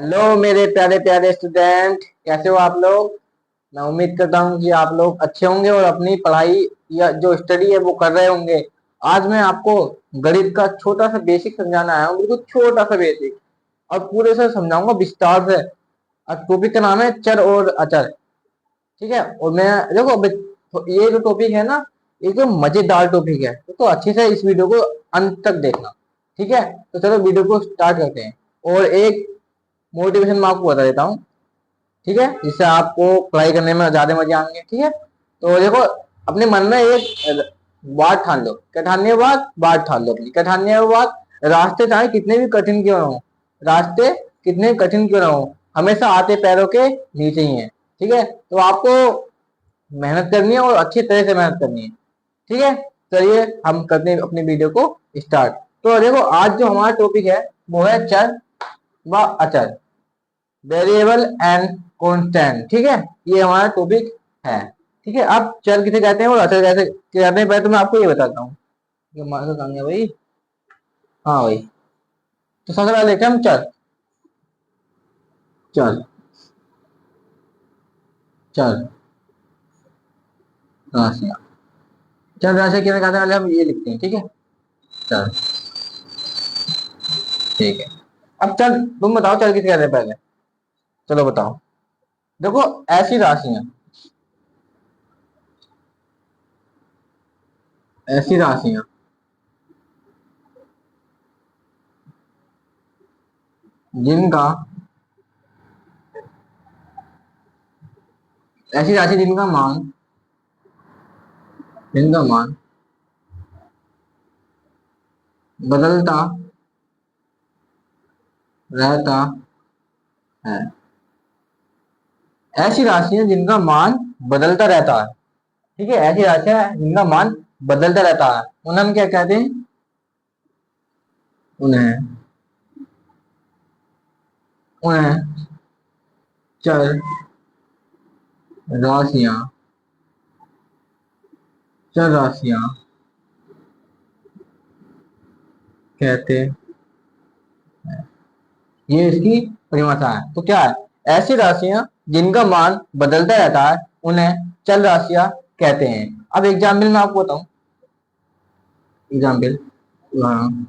Hello मेरे प्यारे प्यारे स्टूडेंट, कैसे हो आप लोग। मैं उम्मीद करता हूँ कि आप लोग अच्छे होंगे और अपनी पढ़ाई या जो स्टडी है वो कर रहे होंगे। आज मैं आपको गणित का छोटा सा बेसिक समझाना आया हूँ, बिल्कुल छोटा सा बेसिक, और पूरे से समझाऊंगा विस्तार से। और टॉपिक का नाम है चर और अचर। ठीक है, और मैं देखो तो ये जो टॉपिक है ना, ये जो मजेदार टॉपिक है, तो अच्छे से इस वीडियो को अंत तक देखना। ठीक है, तो चलो वीडियो को स्टार्ट करते हैं। और एक मोटिवेशन मैं आपको बता देता हूँ, ठीक है, जिससे आपको पढ़ाई करने में ज्यादा मजे आएंगे। ठीक है, तो देखो, अपने मन में एक बात ठान लो। क्या ठानने के बाद बात ठान लो अपनी, क्या ठानने के बाद, रास्ते चाहे कितने भी कठिन क्यों ना हो, रास्ते कितने कठिन क्यों ना हो, हमेशा आते पैरों के नीचे ही है। ठीक है, तो आपको मेहनत करनी है और अच्छी तरह से मेहनत करनी है। ठीक है, चलिए हम करते हैं अपनी वीडियो को स्टार्ट। तो देखो, आज जो हमारा टॉपिक है वो है चर व अचर, वेरिएबल एंड कांस्टेंट। ठीक है, ये हमारा टॉपिक है। ठीक है, अब चर किसे कहते हैं और अचर कैसे कहते हैं, पहले तो मैं आपको ये बताता हूँ। ये हमारा कहाँ गया भाई। हाँ भाई, तो सबसे पहले देखते हैं हम चर। चर, चर राशियां। चर राशि किसे कहते हैं, पहले हम ये लिखते हैं। ठीक है, चर। ठीक है, अब चल तुम बताओ चल किसे कहते हैं पहले। चलो बताओ। देखो, ऐसी राशियां, ऐसी राशियां जिनका, ऐसी राशि जिनका मान, जिनका मान बदलता रहता है। ऐसी राशियां जिनका मान बदलता रहता है। ठीक है, ऐसी राशियां जिनका मान बदलता रहता है, उन्हें हम क्या कहते हैं, उन्हें उन्हें चर राशियां, चर राशियां कहते हैं। ये इसकी परिभाषा है। तो क्या है, ऐसी राशियां जिनका मान बदलता रहता है उन्हें चर राशियां कहते हैं। अब एग्जाम्पल मैं आपको बताऊं। एग्जाम्पल, हाँ,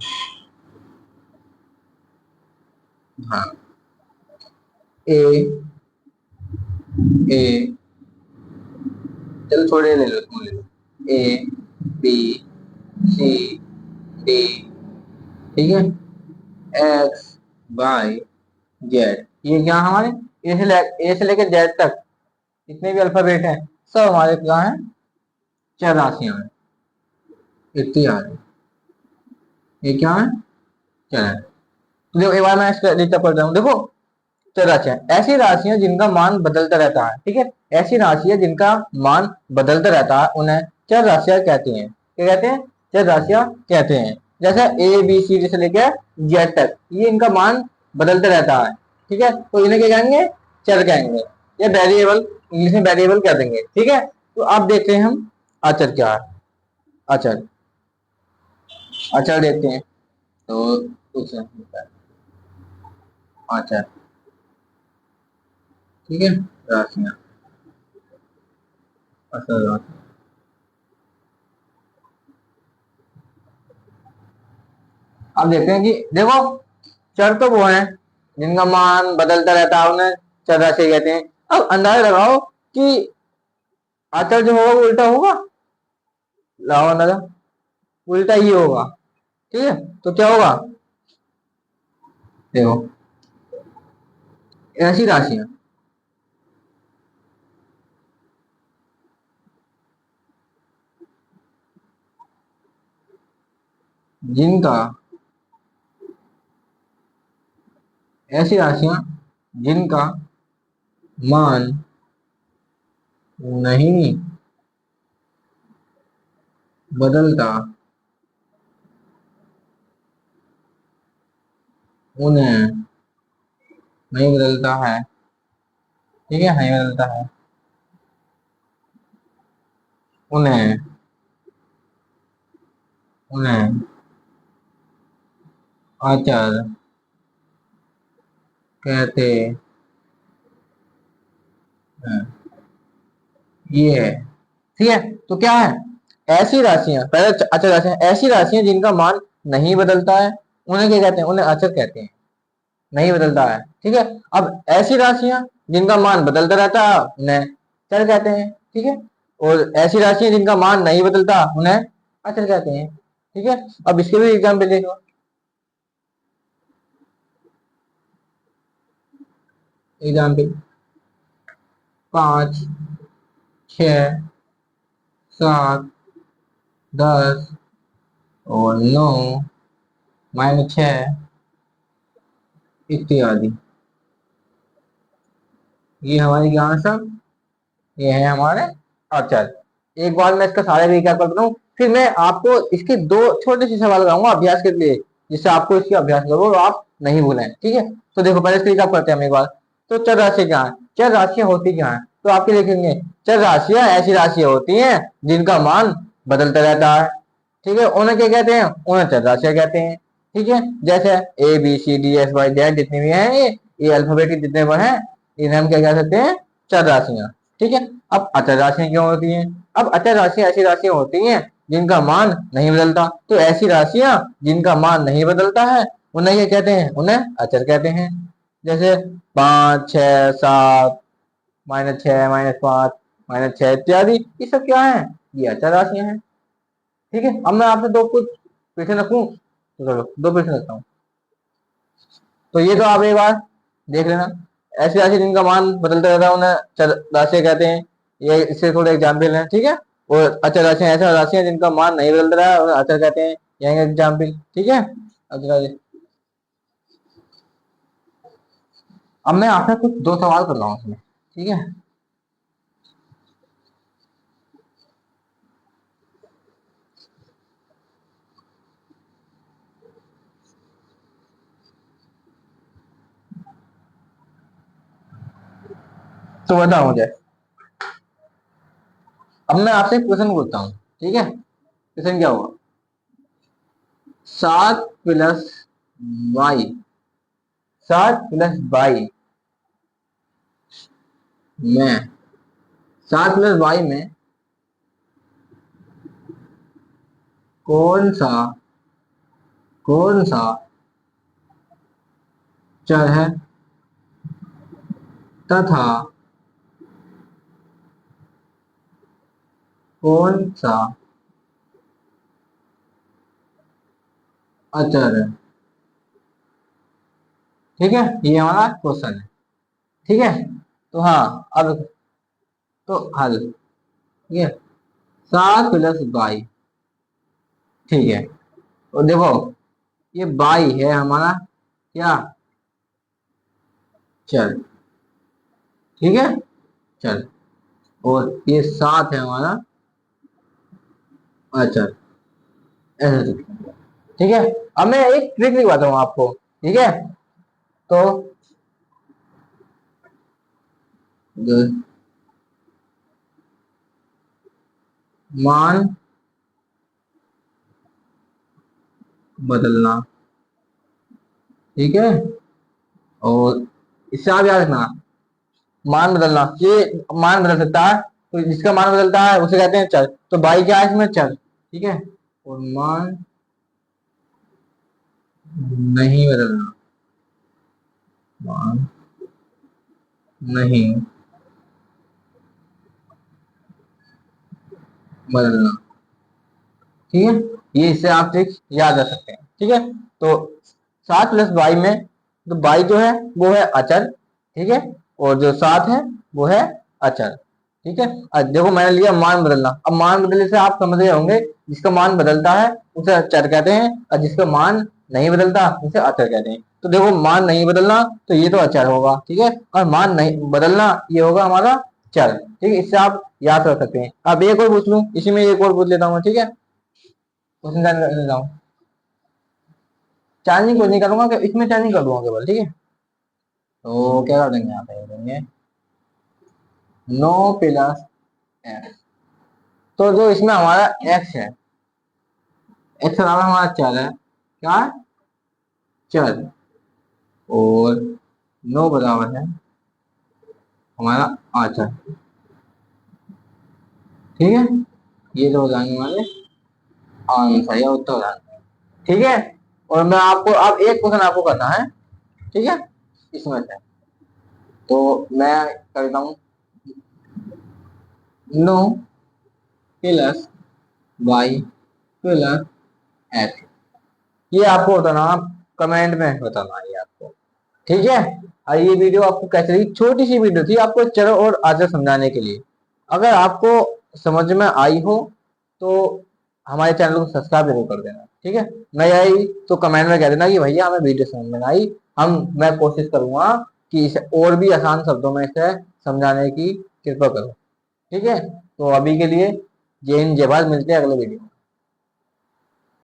हाँ, ए, ए, चलो थोड़े ले लो, तुम ले लो। ए, बी, सी, डी, ठीक है, एक्स, वाई, जेड, ये क्या हमारे, ए से लेकर जेड तक जितने भी अल्फाबेट हैं, सब हमारे क्या है, चार राशियां हैं। इतनी आ रही, ये क्या है, चार है। तो देखो, एक बार मैं इसका लिखता पढ़ रहा हूँ। देखो, चार राशियां, ऐसी राशियां जिनका मान बदलता रहता है। ठीक है, ऐसी राशियां जिनका मान बदलता रहता है उन्हें चार राशियां कहती हैं। क्या कहते हैं, चार राशियां कहते हैं। जैसे ए बी सी डी से लेकर जेड तक, ये इनका मान बदलता रहता है। ठीक है, तो इन्हें क्या कहेंगे, चर कहेंगे, या वेरिएबल, इंग्लिश में वेरिएबल कह देंगे। ठीक है, तो अब देखते हैं हम अचर क्या है। अचर, अचर देखते हैं। तो कुछ अचर, ठीक है, राशियां, अचर राशियां। अब देखते हैं कि देखो, चर तो वो है जिनका मान बदलता रहता है, उन्हें चर राशि कहते हैं। अब अंदाजा लगाओ कि अचर जो होगा वो उल्टा होगा, लगाओ अंदाजा, उल्टा ही होगा। ठीक है, तो क्या होगा, देखो, ऐसी राशियां जिनका, ऐसी राशियां जिनका मान नहीं बदलता, उन्हें नहीं बदलता है। ठीक है, नहीं बदलता है, उन्हें उन्हें अचर कहते हैं। ये है, ठीक है। तो क्या है, ऐसी राशियां, पहले अचर राशियां, ऐसी राशियां जिनका मान नहीं बदलता है उन्हें क्या कहते हैं, उन्हें अचर कहते हैं, नहीं बदलता है, ठीक है। अब ऐसी राशियां जिनका मान बदलता रहता है उन्हें चर कहते हैं, ठीक है। और ऐसी राशियां जिनका मान नहीं बदलता उन्हें अचर कहते हैं, ठीक है। अब इसके भी एग्जाम्पल देखो। एग्जाम्पल 5, 6, 7, 10 और 9, -6 इत्यादि। ये हमारी ज्ञान सब, ये है हमारे अचर। एक बार मैं इसका सारे रिकैप कर दूं, फिर मैं आपको इसके दो छोटे से सवाल कराऊंगा अभ्यास के लिए, जिससे आपको इसकी अभ्यास करो और आप नहीं भूलें, ठीक है। तो देखो पहले इसका रिकैप करते हैं हम एक बार। तो चर राशि क्या है, चर राशियां होती क्या है, तो आपके लिखेंगे चर राशियां ऐसी राशियां होती हैं जिनका मान बदलता रहता है, ठीक है। उन्हें क्या कहते हैं, उन्हें चर राशियां कहते हैं, ठीक है। जैसे ABCDFY जितने भी हैं, ये अल्फाबेट के जितने वर्ड हैं इन्हें हम क्या कह सकते हैं, चर राशियां, ठीक है। अब अचर राशियां क्यों होती हैं, अब अचर राशियां ऐसी राशियां होती हैं जिनका मान नहीं बदलता, तो ऐसी राशियां जिनका मान नहीं बदलता है उन्हें क्या कहते हैं, उन्हें अचर कहते हैं। जैसे 5, 6, 7, -6, -5, -6 इत्यादि, ये सब क्या है, ये अचर राशियां हैं, ठीक है। अब मैं आपसे दो कुछ प्रश्न रखूं, तो चलो दो प्रश्न रखता हूँ। तो ये तो आप एक बार देख लेना, ऐसी राशि जिनका मान बदलता रहता है उन्हें चर राशियां कहते हैं, ये इससे थोड़े एग्जाम्पल हैं, ठीक है। और अचर राशियां ऐसी राशियां जिनका मान नहीं बदल रहा है उन्हें अचर कहते हैं, यही एग्जाम्पल, ठीक है। अब मैं आपसे कुछ दो सवाल कर रहा हूँ इसमें, ठीक है। तो बताओ मुझे, अब मैं आपसे एक क्वेश्चन पूछता हूँ, ठीक है। क्वेश्चन क्या हुआ, 7 + 22, 7 + 22 में, 7 + 22 में कौन सा, कौन सा चर है तथा कौन सा अचर है, ठीक है। ये हमारा क्वेश्चन है, ठीक है। तो हाँ, अब तो हल, ठीक है, 7 + 22, ठीक है। और देखो ये 22 है हमारा क्या, चल, ठीक है, चल। और ये 7 है हमारा अचर, ऐसे लिखना, ठीक है। अब मैं एक ट्रिक दिखाता हूँ आपको, ठीक है। तो मान बदलना, ठीक है। और इससे आप याद रखना, मान बदलना, ये मान बदल सकता है, तो जिसका मान बदलता है उसे कहते हैं चर, तो बाई क्या है इसमें, चर, ठीक है। और मान नहीं बदलना, मान नहीं बदलना, ठीक है। ये इससे आप ट्रिक याद रख सकते हैं, ठीक है। तो 7 + 22 में, तो 22 जो है वो है अचर, ठीक है। और जो 7 है वो है अचर, ठीक है। अब देखो मैंने लिया मान बदलना, अब मान बदलने से आप समझ गए होंगे, जिसका मान बदलता है उसे चर कहते हैं और जिसका मान नहीं बदलता उसे अचर कहते हैं। तो देखो मान नहीं बदलना, तो ये तो अचर होगा, ठीक है। और मान नहीं बदलना ये होगा हमारा चर, ठीक है। इससे आप याद रख सकते हैं। अब एक और पूछ लूं, इसी में एक और पूछ लेता हूँ, ठीक है। क्वेश्चन कर लेता हूँ, चैलेंजिंग क्वेश्चन नहीं करूंगा, इसमें चैलेंजिंग कर दूंगा केवल, ठीक है। तो क्या कर देंगे यहाँ पे, देंगे 9 + x, तो जो इसमें हमारा x है, x बराबर हमारा चर है, क्या है, चर। और 9 बराबर है हमारा आंसर। ठीक है, ये जो हो जाएंगे हमारे आंसर या उत्तर हो जाएंगे। ठीक है, और मैं आपको अब एक क्वेश्चन आपको करना है। ठीक है, इसमें से तो मैं करता हूँ 9 प्लस वाई प्लस एक्स। ये आपको बताना, आप कमेंट में बताना ये आपको। ठीक है, और ये वीडियो आपको कैसे लगी, छोटी सी वीडियो थी आपको चलो और आगे समझाने के लिए। अगर आपको समझ में आई हो तो हमारे चैनल को सब्सक्राइब जरूर कर देना। ठीक है, नहीं आई तो कमेंट में कह देना कि भैया हमें वीडियो समझ में आई। मैं कोशिश करूंगा कि इसे और भी आसान शब्दों में इसे समझाने की कृपा करूँ। ठीक है, तो अभी के लिए जय हिंद जय भारत, मिलते हैं अगले वीडियो में।